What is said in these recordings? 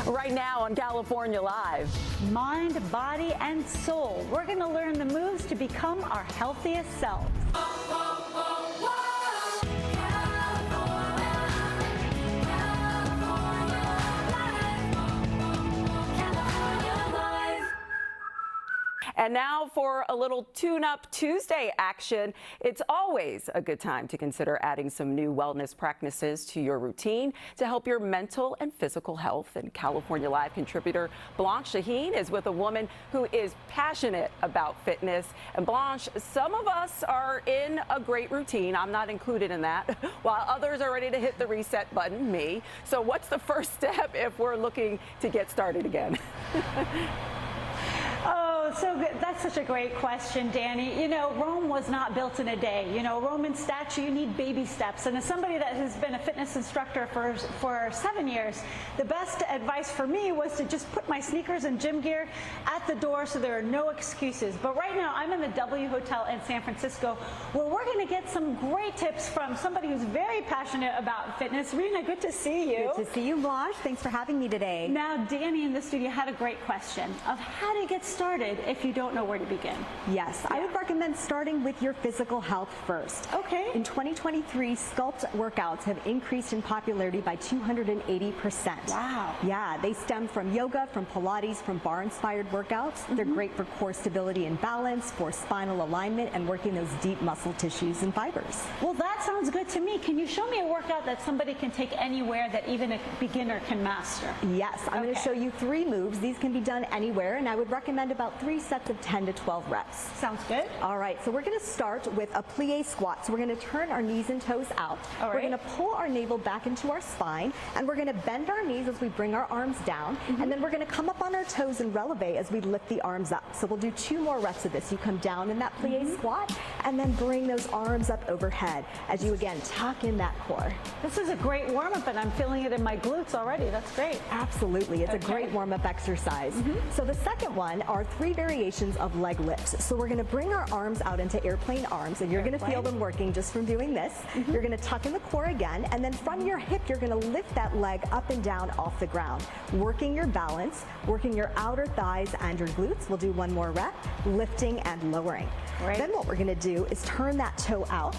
Right now on California Live. Mind, body, and soul. We're going to learn the moves to become our healthiest selves. And now for a little tune-up Tuesday action. It's always a good time to consider adding some new wellness practices to your routine to help your mental and physical health. And California Live contributor Blanche is with a woman who is passionate about fitness. And Blanche, some of us are in a great routine. I'm not included in that, while others are ready to hit the reset button, me. So what's the first step if we're looking to get started again? Oh, so good. That's such a great question, Danny. You know, Rome was not built in a day. You know, Roman statue, you need baby steps. And as somebody that has been a fitness instructor for 7 years, the best advice for me was to just put my sneakers and gym gear at the door so there are no excuses. But right now, I'm in the W Hotel in San Francisco, where we're going to get some great tips from somebody who's very passionate about fitness. Rena, good to see you. Good to see you, Blanche. Thanks for having me today. Now, Danny in the studio had a great question of how to get started if you don't know where to begin. Yes, I would recommend starting with your physical health first. Okay. In 2023, Sculpt workouts have increased in popularity by 280%. Wow. Yeah, they stem from yoga, from Pilates, from bar-inspired workouts. They're great for core stability and balance, for spinal alignment, and working those deep muscle tissues and fibers. Well, that sounds good to me. Can you show me a workout that somebody can take anywhere that even a beginner can master? Yes, I'm going to show you 3 moves. These can be done anywhere, and I would recommend about 3 sets of 10 to 12 reps. Sounds good. All right, so we're going to start with a plie squat. So we're going to turn our knees and toes out. All right. We're going to pull our navel back into our spine, and we're going to bend our knees as we bring our arms down, and then we're going to come up on our toes and releve as we lift the arms up. So we'll do 2 more reps of this. You come down in that plie squat, and then bring those arms up overhead as you again tuck in that core. This is a great warm-up, and I'm feeling it in my glutes already. That's great. Absolutely, it's a great warm-up exercise. So the second one are 3 variations of leg lifts. So we're going to bring our arms out into airplane arms, and you're going to feel them working just from doing this. You're going to tuck in the core again, and then from your hip, you're going to lift that leg up and down off the ground, working your balance, working your outer thighs and your glutes. We'll do 1 more rep, lifting and lowering. Right. Then what we're going to do is turn that toe out.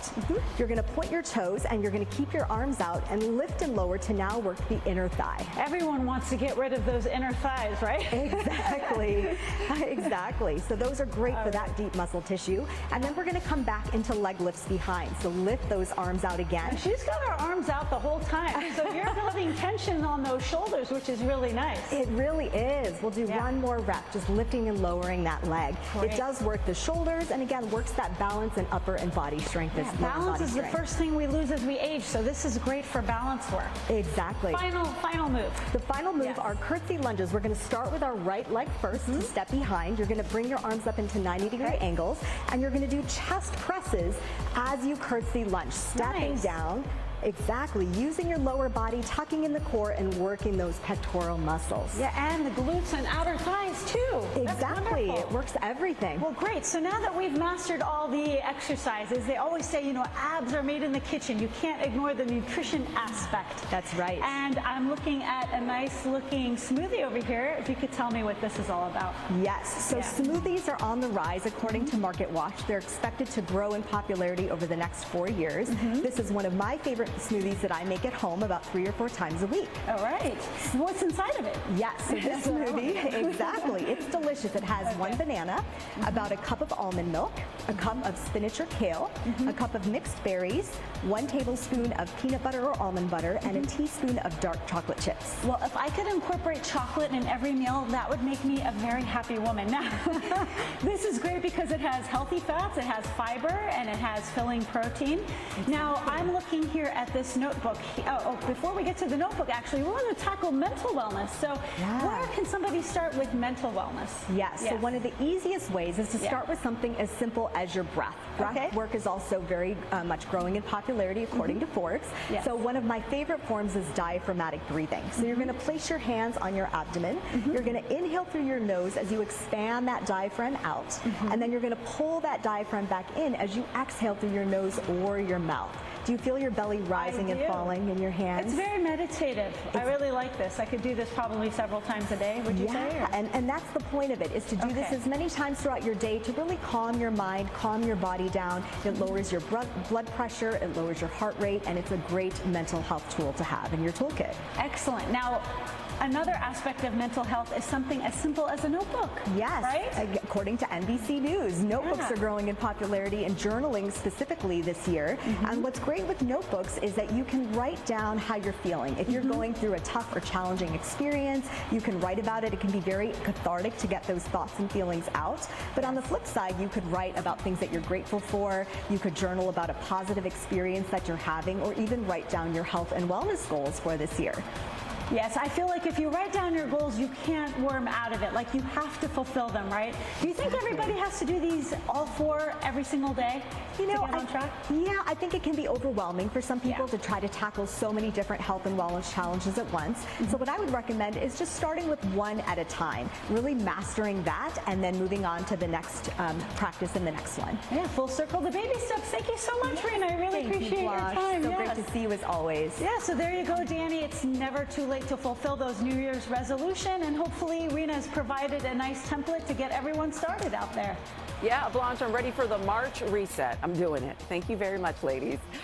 You're going to point your toes, and you're going to keep your arms out and lift and lower to now work the inner thigh. Everyone wants to get rid of those inner thighs, right? Exactly. Exactly. So those are great for that deep muscle tissue. And then we're going to come back into leg lifts behind. So lift those arms out again. She's got her arms out the whole time. So you're building tension on those shoulders, which is really nice. It really is. We'll do 1 more rep, just lifting and lowering that leg. Great. It does work the shoulders, and again, works that balance and upper and body strength. Balance is the first thing we lose as we age, so this is great for balance work. Exactly. Final move. The final move are curtsy lunges. We're going to start with our right leg first, step behind. You're going to bring your arms up into 90-degree angles, and you're going to do chest presses as you curtsy lunge, stepping down. Exactly, using your lower body, tucking in the core, and working those pectoral muscles. Yeah, and the glutes and outer thighs too. Exactly, it works everything. Well, great. So now that we've mastered all the exercises, they always say, you know, abs are made in the kitchen. You can't ignore the nutrition aspect. That's right. And I'm looking at a nice looking smoothie over here. If you could tell me what this is all about. Yes, so smoothies are on the rise according to Market Watch. They're expected to grow in popularity over the next 4 years. This is one of my favorite smoothies that I make at home about 3 or 4 times a week. All right. What's inside of it? Yes, so this smoothie, exactly. It's delicious. It has 1 banana, about a cup of almond milk, a cup of spinach or kale, a cup of mixed berries, 1 tablespoon of peanut butter or almond butter, and a teaspoon of dark chocolate chips. Well, if I could incorporate chocolate in every meal, that would make me a very happy woman. Now, this is great because it has healthy fats, it has fiber, and it has filling protein. Now, I'm looking here at this notebook. Before we get to the notebook, actually, we're going to tackle mental wellness. So where can somebody start with mental wellness? Yes, so one of the easiest ways is to start with something as simple as your breath. Breath work is also very much growing in popularity according to Forbes. So one of my favorite forms is diaphragmatic breathing. So you're going to place your hands on your abdomen. You're going to inhale through your nose as you expand that diaphragm out. And then you're going to pull that diaphragm back in as you exhale through your nose or your mouth. Do you feel your belly rising and falling in your hands? It's very meditative. I really like this. I could do this probably several times a day, would you say? Yeah, and that's the point of it, is to do this as many times throughout your day to really calm your mind, calm your body down. It lowers your blood pressure, it lowers your heart rate, and it's a great mental health tool to have in your toolkit. Excellent. Now, another aspect of mental health is something as simple as a notebook. Yes, right? According to NBC News, notebooks are growing in popularity, and journaling specifically this year. And what's great with notebooks is that you can write down how you're feeling. If you're going through a tough or challenging experience, you can write about it. It can be very cathartic to get those thoughts and feelings out. But on the flip side, you could write about things that you're grateful for. You could journal about a positive experience that you're having, or even write down your health and wellness goals for this year. Yes, I feel like if you write down your goals, you can't worm out of it. Like, you have to fulfill them, right? Do you think everybody has to do these all 4 every single day? You know, to get on track? Yeah, I think it can be overwhelming for some people to try to tackle so many different health and wellness challenges at once. So what I would recommend is just starting with one at a time, really mastering that, and then moving on to the next practice in the next one. Yeah, full circle the baby steps. Thank you so much, Rena. I really appreciate your time. So great to see you as always. Yeah, so there you go, Danny. It's never too late to fulfill those New Year's resolution, and hopefully Rena has provided a nice template to get everyone started out there. Yeah, Blanche, I'm ready for the March reset. I'm doing it. Thank you very much, ladies.